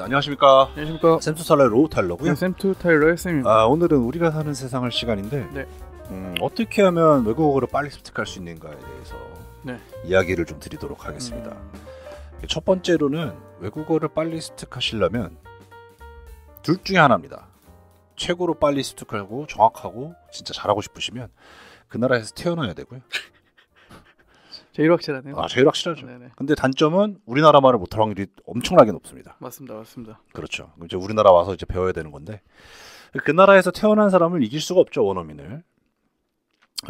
안녕하십니까. 안녕하십니까. 샘투 타일러의 로우 타일러고요. 네, 샘투 타일러의 쌤입니다. 오늘은 우리가 사는 세상을 시간인데 네. 어떻게 하면 외국어를 빨리 습득할 수 있는가에 대해서 네. 이야기를 좀 드리도록 하겠습니다. 첫 번째로는 외국어를 빨리 습득하시려면 둘 중에 하나입니다. 최고로 빨리 습득하고 정확하고 진짜 잘하고 싶으시면 그 나라에서 태어나야 되고요. 제일 확실하네요. 제일 확실하죠. 네네. 근데 단점은 우리나라 말을 못할 확률이 엄청나게 높습니다. 맞습니다. 그렇죠. 이제 우리나라 와서 이제 배워야 되는 건데 그 나라에서 태어난 사람을 이길 수가 없죠, 원어민을.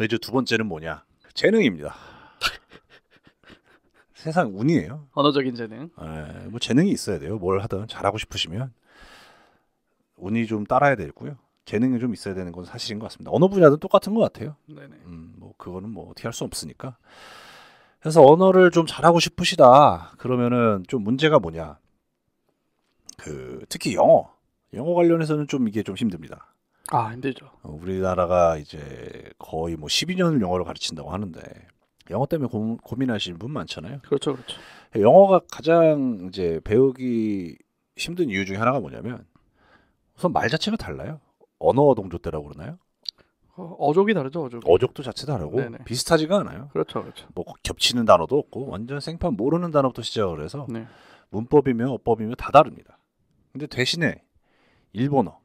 이제 두 번째는 뭐냐? 재능입니다. 세상 운이에요. 언어적인 재능. 뭐 재능이 있어야 돼요. 뭘 하든 잘하고 싶으시면 운이 좀 따라야 되고요. 재능이 좀 있어야 되는 건 사실인 것 같습니다. 어느 분야든 똑같은 것 같아요. 네네. 뭐 그거는 뭐 어떻게 할 수 없으니까. 그래서 언어를 좀 잘하고 싶으시다. 그러면은 좀 문제가 뭐냐? 특히 영어 관련해서는 좀 이게 좀 힘듭니다. 힘들죠. 우리나라가 이제 거의 뭐 12년을 영어를 가르친다고 하는데 영어 때문에 고민하시는 분 많잖아요. 그렇죠. 영어가 가장 이제 배우기 힘든 이유 중에 하나가 뭐냐면 우선 말 자체가 달라요. 언어 동조대라고 그러나요? 어족이 다르죠, 어족. 어족도 자체 다르고 네네. 비슷하지가 않아요. 그렇죠. 뭐 겹치는 단어도 없고 완전 생판 모르는 단어부터 시작을 해서 네. 문법이며 어법이며 다 다릅니다. 근데 대신에 일본어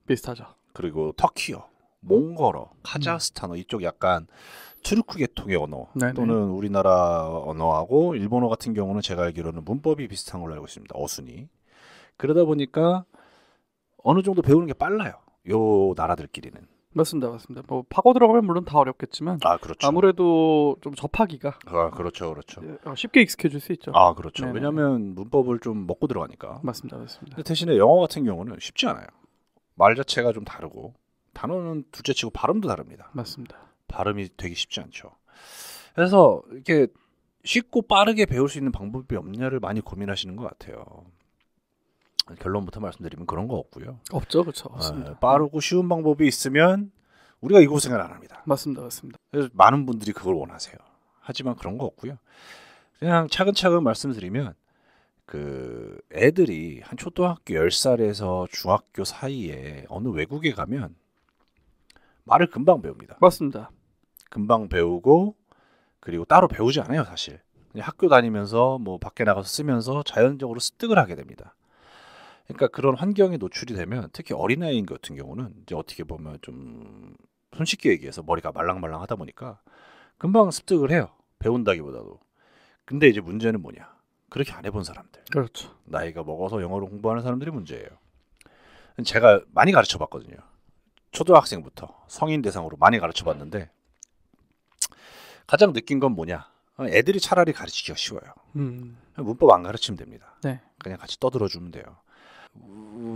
비슷하죠. 그리고 터키어, 몽골어, 카자흐스탄어 이쪽 약간 투르크 계통의 언어 네네. 또는 우리나라 언어하고 일본어 같은 경우는 제가 알기로는 문법이 비슷한 걸로 알고 있습니다. 어순이. 그러다 보니까 어느 정도 배우는 게 빨라요. 요 나라들끼리는. 맞습니다. 뭐 파고 들어가면 물론 다 어렵겠지만 그렇죠. 아무래도 좀 접하기가 그렇죠. 쉽게 익숙해질 수 있죠. 그렇죠. 네네. 왜냐하면 문법을 좀 먹고 들어가니까. 맞습니다. 근데 대신에 영어 같은 경우는 쉽지 않아요. 말 자체가 좀 다르고 단어는 둘째치고 발음도 다릅니다. 맞습니다. 발음이 되게 쉽지 않죠. 그래서 이렇게 쉽고 빠르게 배울 수 있는 방법이 없냐를 많이 고민하시는 것 같아요. 결론부터 말씀드리면 그런 거 없고요. 없죠, 그렇죠. 없습니다. 빠르고 쉬운 방법이 있으면 우리가 이 고생을 안 합니다. 맞습니다. 그래서 많은 분들이 그걸 원하세요. 하지만 그런 거 없고요. 그냥 차근차근 말씀드리면 애들이 한 초등학교 10살에서 중학교 사이에 어느 외국에 가면 말을 금방 배웁니다. 맞습니다. 금방 배우고 그리고 따로 배우지 않아요, 사실. 그냥 학교 다니면서 뭐 밖에 나가서 쓰면서 자연적으로 습득을 하게 됩니다. 그러니까 그런 환경에 노출이 되면 특히 어린아이인 같은 경우는 이제 어떻게 보면 좀 손쉽게 얘기해서 머리가 말랑말랑하다 보니까 금방 습득을 해요. 배운다기보다도. 근데 이제 문제는 뭐냐? 그렇게 안 해본 사람들. 그렇죠. 나이가 먹어서 영어를 공부하는 사람들이 문제예요. 제가 많이 가르쳐봤거든요. 초등학생부터 성인 대상으로 많이 가르쳐봤는데 가장 느낀 건 뭐냐? 애들이 차라리 가르치기가 쉬워요. 문법 안 가르치면 됩니다. 네. 그냥 같이 떠들어주면 돼요.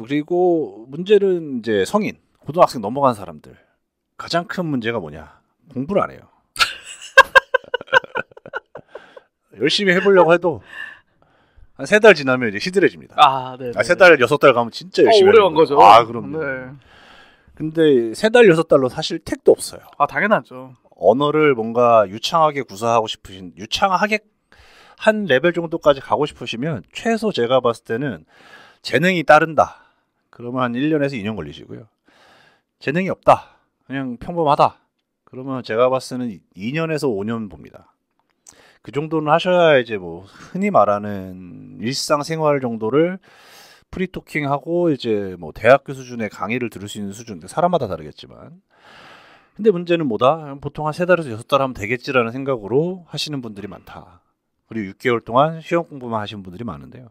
그리고 문제는 이제 성인, 고등학생 넘어간 사람들. 가장 큰 문제가 뭐냐? 공부를 안 해요. 열심히 해보려고 해도 한 3달 지나면 이제 시들해집니다. 네. 3달, 6달 가면 진짜 열심히 오래 간 거죠. 그럼요. 네. 근데 3달, 6달로 사실 택도 없어요. 당연하죠. 언어를 뭔가 유창하게 구사하고 싶으신, 유창하게 한 레벨 정도까지 가고 싶으시면 최소 제가 봤을 때는 재능이 따른다. 그러면 한 1년에서 2년 걸리시고요. 재능이 없다. 그냥 평범하다. 그러면 제가 봤을 때는 2년에서 5년 봅니다. 그 정도는 하셔야 이제 뭐 흔히 말하는 일상생활 정도를 프리토킹하고 이제 뭐 대학교 수준의 강의를 들을 수 있는 수준. 사람마다 다르겠지만. 근데 문제는 뭐다? 보통 한 3달에서 6달 하면 되겠지라는 생각으로 하시는 분들이 많다. 그리고 6개월 동안 시험 공부만 하시는 분들이 많은데요.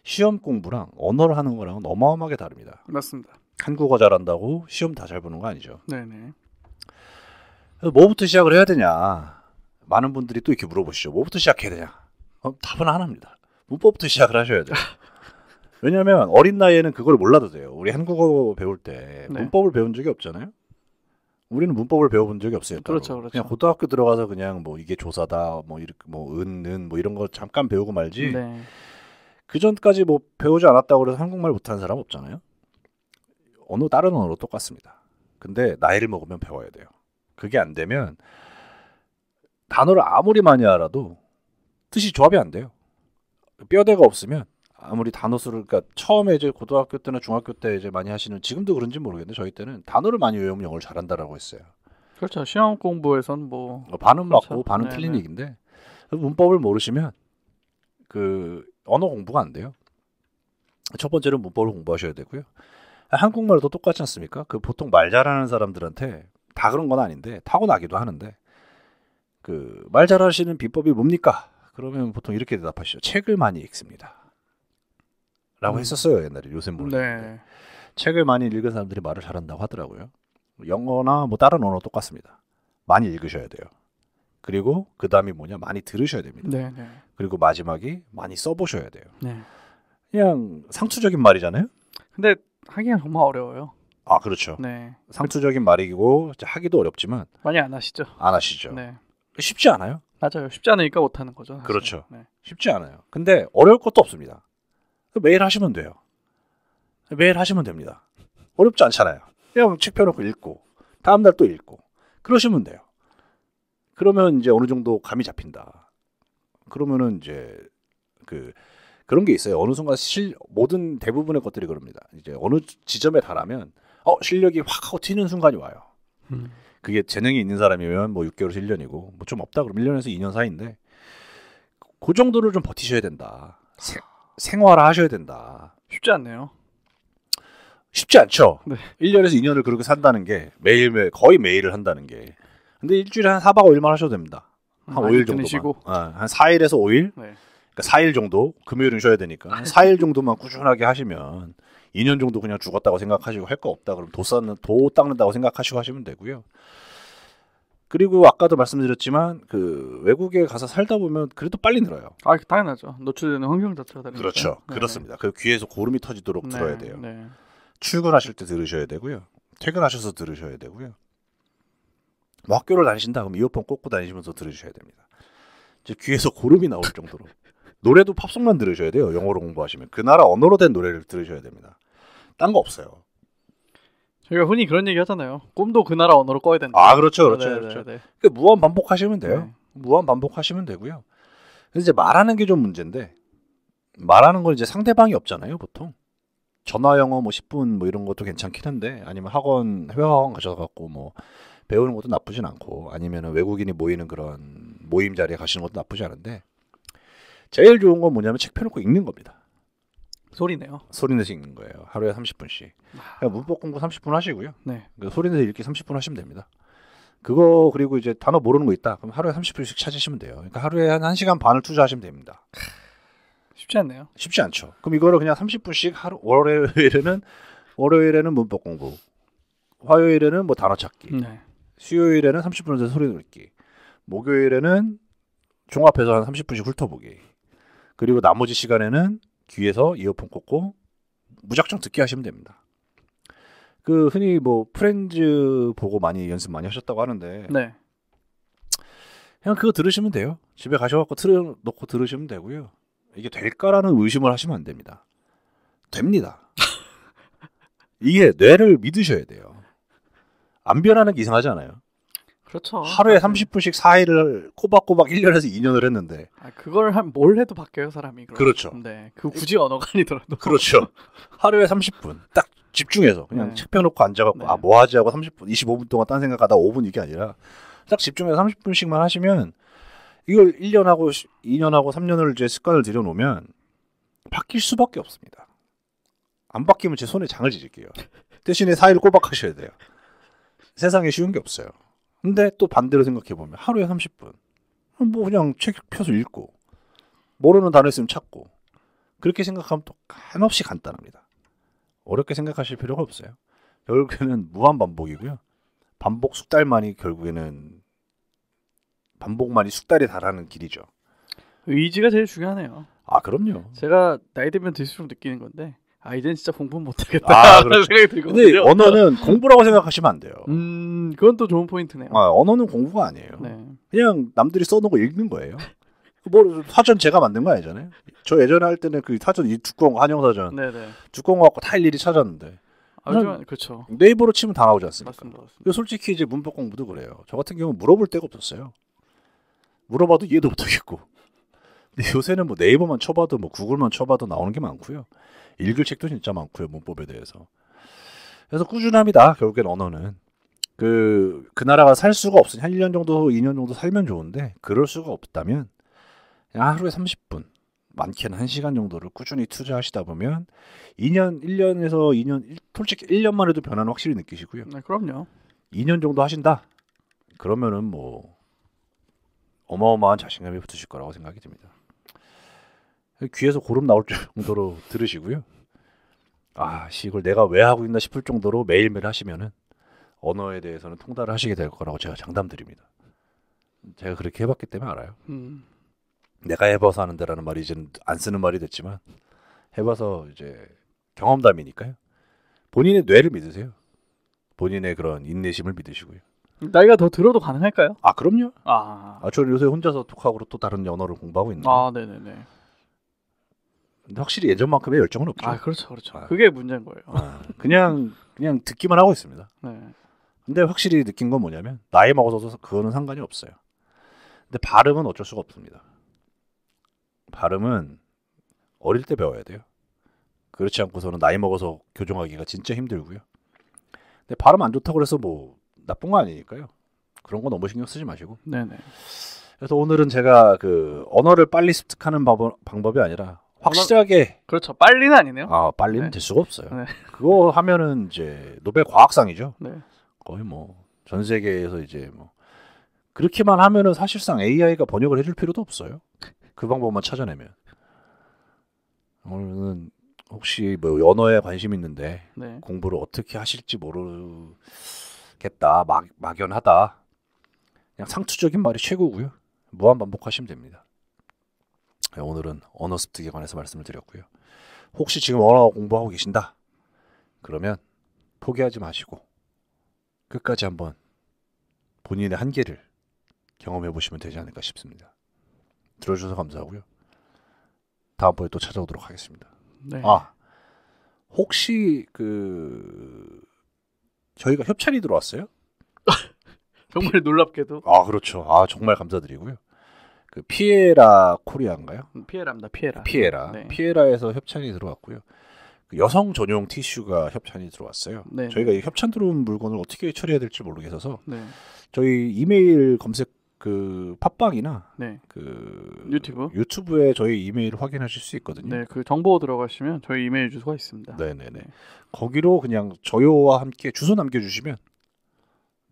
시험 공부랑 언어를 하는 거랑은 어마어마하게 다릅니다. 맞습니다. 한국어 잘한다고 시험 다 잘 보는 거 아니죠. 네네. 그래서 뭐부터 시작을 해야 되냐. 많은 분들이 또 이렇게 물어보시죠. 뭐부터 시작해야 되냐. 답은 하나입니다. 문법부터 시작을 하셔야 돼요. 왜냐하면 어린 나이에는 그걸 몰라도 돼요. 우리 한국어 배울 때 문법을 배운 적이 없잖아요. 우리는 문법을 배워본 적이 없어요. 그렇죠. 그냥 고등학교 들어가서 그냥 뭐 이게 조사다, 뭐 이렇게 뭐 은 뭐 이런 거 잠깐 배우고 말지. 네. 그 전까지 뭐 배우지 않았다고 해서 한국말 못하는 사람 없잖아요. 다른 언어로 똑같습니다. 근데 나이를 먹으면 배워야 돼요. 그게 안 되면 단어를 아무리 많이 알아도 뜻이 조합이 안 돼요. 뼈대가 없으면 아무리 단어 수를 그러니까 처음에 이제 고등학교 때나 중학교 때 이제 많이 하시는 지금도 그런지 모르겠는데 저희 때는 단어를 많이 외우면 영어를 잘한다라고 했어요. 그렇죠. 시험 공부에선 뭐 반은 그렇죠. 맞고 반은 네, 틀린 네. 얘기인데 문법을 모르시면 그 언어 공부가 안 돼요. 첫 번째는 문법을 공부하셔야 되고요. 한국말도 똑같지 않습니까? 그 보통 말 잘하는 사람들한테 다 그런 건 아닌데 타고나기도 하는데 그 말 잘하시는 비법이 뭡니까? 그러면 보통 이렇게 대답하시죠. 책을 많이 읽습니다. 라고 했었어요 옛날에. 요새는 모르겠는데 네. 책을 많이 읽은 사람들이 말을 잘한다고 하더라고요. 영어나 뭐 다른 언어 똑같습니다. 많이 읽으셔야 돼요. 그리고 그 다음이 뭐냐 많이 들으셔야 됩니다. 네, 네. 그리고 마지막이 많이 써보셔야 돼요. 네. 그냥 상투적인 말이잖아요. 근데 하기가 정말 어려워요. 아 그렇죠. 네. 상투적인 말이고 하기도 어렵지만 많이 안 하시죠? 안 하시죠. 네. 쉽지 않아요. 맞아요. 쉽지 않으니까 못 하는 거죠. 사실. 그렇죠. 네. 쉽지 않아요. 근데 어려울 것도 없습니다. 매일 하시면 돼요. 매일 하시면 됩니다. 어렵지 않잖아요. 그냥 책 펴놓고 읽고 다음날 또 읽고 그러시면 돼요. 그러면 이제 어느 정도 감이 잡힌다. 그러면은 이제 그런 게 있어요. 어느 순간 모든 대부분의 것들이 그럽니다. 이제 어느 지점에 달하면 실력이 확 하고 튀는 순간이 와요. 그게 재능이 있는 사람이면 뭐 6개월에서 1년이고 뭐 좀 없다 그러면 1년에서 2년 사이인데 그 정도를 좀 버티셔야 된다. 생활화 하셔야 된다. 쉽지 않네요. 쉽지 않죠. 네. 1년에서 2년을 그렇게 산다는 게 매일매일 거의 매일을 한다는 게. 근데 일주일에 한 4박 5일만 하셔도 됩니다. 한 5일 정도만. 쉬고. 한 4일에서 5일? 네. 그러니까 4일 정도? 금요일은 쉬어야 되니까. 한 4일 정도만 꾸준하게 하시면 2년 정도 그냥 죽었다고 생각하시고 할 거 없다 그러면 도 닦는다고 생각하시고 하시면 되고요. 그리고 아까도 말씀드렸지만 그 외국에 가서 살다 보면 그래도 빨리 늘어요. 아, 다양하죠. 노출되는 환경 자체가 다르니까. 그렇죠. 네. 그렇습니다. 그 귀에서 고름이 터지도록 네. 들어야 돼요. 네. 출근하실 때 들으셔야 되고요. 퇴근하셔서 들으셔야 되고요. 뭐 학교를 다니신다 그러면 이어폰 꽂고 다니시면서 들으셔야 됩니다. 이제 귀에서 고름이 나올 정도로. 노래도 팝송만 들으셔야 돼요. 영어로 공부하시면. 그 나라 언어로 된 노래를 들으셔야 됩니다. 딴 거 없어요. 저희가 흔히 그런 얘기 하잖아요. 꿈도 그 나라 언어로 꿔야 된다. 아, 그렇죠. 그렇죠. 네, 그렇죠. 네, 네. 그 무한 반복하시면 돼요. 네. 무한 반복하시면 되고요. 그래서 이제 말하는 게 좀 문제인데 말하는 건 이제 상대방이 없잖아요, 보통. 전화 영어 뭐 10분 뭐 이런 것도 괜찮긴 한데 아니면 회화학원 가셔서 갖고 뭐 배우는 것도 나쁘진 않고 아니면 외국인이 모이는 그런 모임 자리에 가시는 것도 나쁘지 않은데 제일 좋은 건 뭐냐면 책 펴놓고 읽는 겁니다. 소리네요. 소리 내서 읽는 거예요. 하루에 30분씩. 그러니까 문법 공부 30분 하시고요. 네. 소리 내서 읽기 30분 하시면 됩니다. 그거 그리고 이제 단어 모르는 거 있다. 그럼 하루에 30분씩 찾으시면 돼요. 그러니까 하루에 한 1시간 반을 투자하시면 됩니다. 쉽지 않네요. 쉽지 않죠. 그럼 이거를 그냥 30분씩 월요일에는 문법 공부, 화요일에는 뭐 단어 찾기, 네. 수요일에는 30분에서 소리 듣기, 목요일에는 종합해서 한 30분씩 훑어보기. 그리고 나머지 시간에는 귀에서 이어폰 꽂고 무작정 듣기 하시면 됩니다. 그 흔히 뭐 프렌즈 보고 많이 연습 많이 하셨다고 하는데 네. 그냥 그거 들으시면 돼요. 집에 가셔갖고 틀어놓고 들으시면 되고요. 이게 될까라는 의심을 하시면 안 됩니다. 됩니다. 이게 뇌를 믿으셔야 돼요. 안 변하는 게 이상하지 않아요? 그렇죠. 하루에 30분씩 4일을 꼬박꼬박 1년에서 2년을 했는데 그걸 뭘 해도 바뀌어요, 사람이. 그럼. 그렇죠. 네. 그 굳이 언어가 아니더라도. 그렇죠. 하루에 30분 딱 집중해서 그냥 네. 책 펴놓고 앉아갖고 네. 뭐 하지 하고 30분 25분 동안 딴 생각하다 5분 이게 아니라 딱 집중해서 30분씩만 하시면 이걸 1년하고 2년하고 3년을 이제 습관을 들여놓으면 바뀔 수밖에 없습니다. 안 바뀌면 제 손에 장을 지질게요. 대신에 4일 꼬박 하셔야 돼요. 세상에 쉬운 게 없어요. 근데 또 반대로 생각해보면 하루에 30분 뭐 그냥 책 펴서 읽고 모르는 단어 있으면 찾고 그렇게 생각하면 또 한없이 간단합니다. 어렵게 생각하실 필요가 없어요. 결국에는 무한 반복이고요. 반복 숙달만이 결국에는 반복만이 숙달에 달하는 길이죠. 의지가 제일 중요하네요. 아 그럼요. 제가 나이 들면 들수록 느끼는 건데 이제는 진짜 공부는 못하겠다. 아, 라는 그렇죠. 생각이 근데 들거든요. 언어는 공부라고 생각하시면 안 돼요. 그건 또 좋은 포인트네요. 언어는 공부가 아니에요. 네. 그냥 남들이 써놓은 거 읽는 거예요. 뭐 사전 제가 만든 거 아니잖아요. 저 예전에 할 때는 그 사전 이 두꺼운 한영사전 네네. 두꺼운 거 갖고 다 일일이 찾았는데 하지만 그렇죠. 네이버로 치면 다 나오지 않습니까? 맞습니다. 솔직히 이제 문법 공부도 그래요. 저 같은 경우 물어볼 데가 없었어요. 물어봐도 이해도 못하겠고 근데 요새는 뭐 네이버만 쳐봐도 뭐 구글만 쳐봐도 나오는 게 많고요. 읽을 책도 진짜 많고요. 문법에 대해서. 그래서 꾸준합니다. 결국엔 언어는. 그 나라가 살 수가 없으니 한 1년 정도 2년 정도 살면 좋은데 그럴 수가 없다면 그냥 하루에 30분 많게는 1시간 정도를 꾸준히 투자하시다 보면 1년에서 2년 솔직히 1년만 해도 변화는 확실히 느끼시고요. 네, 그럼요. 2년 정도 하신다. 그러면은 뭐 어마어마한 자신감이 붙으실 거라고 생각이 듭니다. 귀에서 고름 나올 정도로 들으시고요. 아, 이걸 내가 왜 하고 있나 싶을 정도로 매일매일 하시면은 언어에 대해서는 통달을 하시게 될 거라고 제가 장담드립니다. 제가 그렇게 해봤기 때문에 알아요. 내가 해봐서 하는데라는 말이 이제 안 쓰는 말이 됐지만 해봐서 이제 경험담이니까요. 본인의 뇌를 믿으세요. 본인의 그런 인내심을 믿으시고요. 나이가 더 들어도 가능할까요? 아, 그럼요. 저는 요새 혼자서 톡하고 또 다른 언어를 공부하고 있는데. 네네네. 근데 확실히 예전만큼의 열정은 없죠. 그렇죠. 그게 문제인 거예요. 그냥 듣기만 하고 있습니다. 네. 근데 확실히 느낀 건 뭐냐면 나이 먹어서 그거는 상관이 없어요. 근데 발음은 어쩔 수가 없습니다. 발음은 어릴 때 배워야 돼요. 그렇지 않고서는 나이 먹어서 교정하기가 진짜 힘들고요. 근데 발음 안 좋다고 그래서 뭐 나쁜 거 아니니까요. 그런 거 너무 신경 쓰지 마시고. 네네. 그래서 오늘은 제가 그 언어를 빨리 습득하는 방법이 아니라 확실하게. 그렇죠. 빨리는 아니네요. 빨리는 네. 될 수가 없어요. 네. 그거 하면은 이제 노벨 과학상이죠. 네. 거의 뭐 전 세계에서 이제 뭐 그렇게만 하면은 사실상 AI가 번역을 해줄 필요도 없어요. 그 방법만 찾아내면. 오늘은 혹시 뭐 언어에 관심 있는데 네. 공부를 어떻게 하실지 모르겠다, 막연하다. 그냥 상투적인 말이 최고고요. 무한 반복하시면 됩니다. 오늘은 언어 습득에 관해서 말씀을 드렸고요. 혹시 지금 언어 공부하고 계신다? 그러면 포기하지 마시고 끝까지 한번 본인의 한계를 경험해 보시면 되지 않을까 싶습니다. 들어주셔서 감사하고요. 다음번에 또 찾아오도록 하겠습니다. 네. 혹시 저희가 협찬이 들어왔어요? 정말 놀랍게도. 그렇죠. 정말 감사드리고요. 그 피에라 코리아인가요? 피에라입니다. 피에라. 네. 피에라에서 협찬이 들어왔고요. 그 여성 전용 티슈가 협찬이 들어왔어요. 네. 저희가 이 협찬 들어온 물건을 어떻게 처리해야 될지 모르겠어서 네. 저희 이메일 검색 팟빵이나 네. 유튜브에 저희 이메일을 확인하실 수 있거든요. 네, 그 정보 들어가시면 저희 이메일 주소가 있습니다. 네네네. 거기로 그냥 저희와 함께 주소 남겨주시면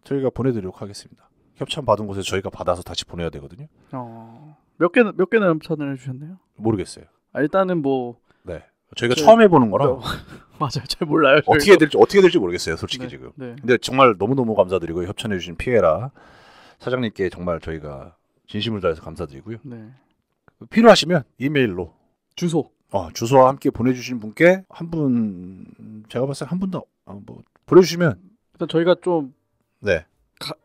저희가 보내드리도록 하겠습니다. 협찬 받은 곳에 저희가 받아서 다시 보내야 되거든요. 몇 개나 협찬을 해주셨나요? 모르겠어요. 일단은 뭐 네, 저희가 처음 해보는 거라 맞아요, 잘 몰라요. 어떻게 될지 모르겠어요, 솔직히. 네, 지금. 네. 근데 정말 너무 감사드리고 협찬해주신 피에라 사장님께 정말 저희가 진심을 다해서 감사드리고요. 네. 필요하시면 이메일로 주소와 함께 보내주신 분께 한 분, 제가 봤을 때 한 분 더 보내주시면 일단 저희가 좀 네.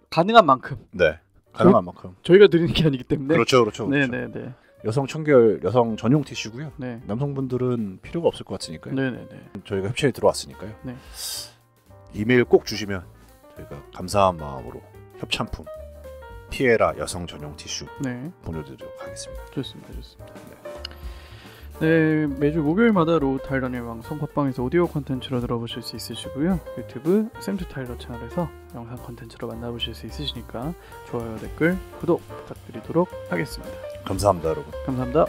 가능한 만큼. 네. 가능한 만큼. 저희가 드리는 게 아니기 때문에. 그렇죠. 네네네. 여성 청결, 여성 전용 티슈고요. 네. 남성분들은 필요가 없을 것 같으니까요. 네네네. 저희가 협찬이 들어왔으니까요. 네. 이메일 꼭 주시면 저희가 감사한 마음으로 협찬품 피에라 여성 전용 티슈 보내드리도록 하겠습니다. 좋습니다. 네, 매주 목요일마다 로우 타일러의 방송 팟빵에서 오디오 콘텐츠로 들어보실 수 있으시고요. 유튜브 샘투 타일러 채널에서 영상 콘텐츠로 만나보실 수 있으시니까 좋아요, 댓글, 구독 부탁드리도록 하겠습니다. 감사합니다, 여러분. 감사합니다.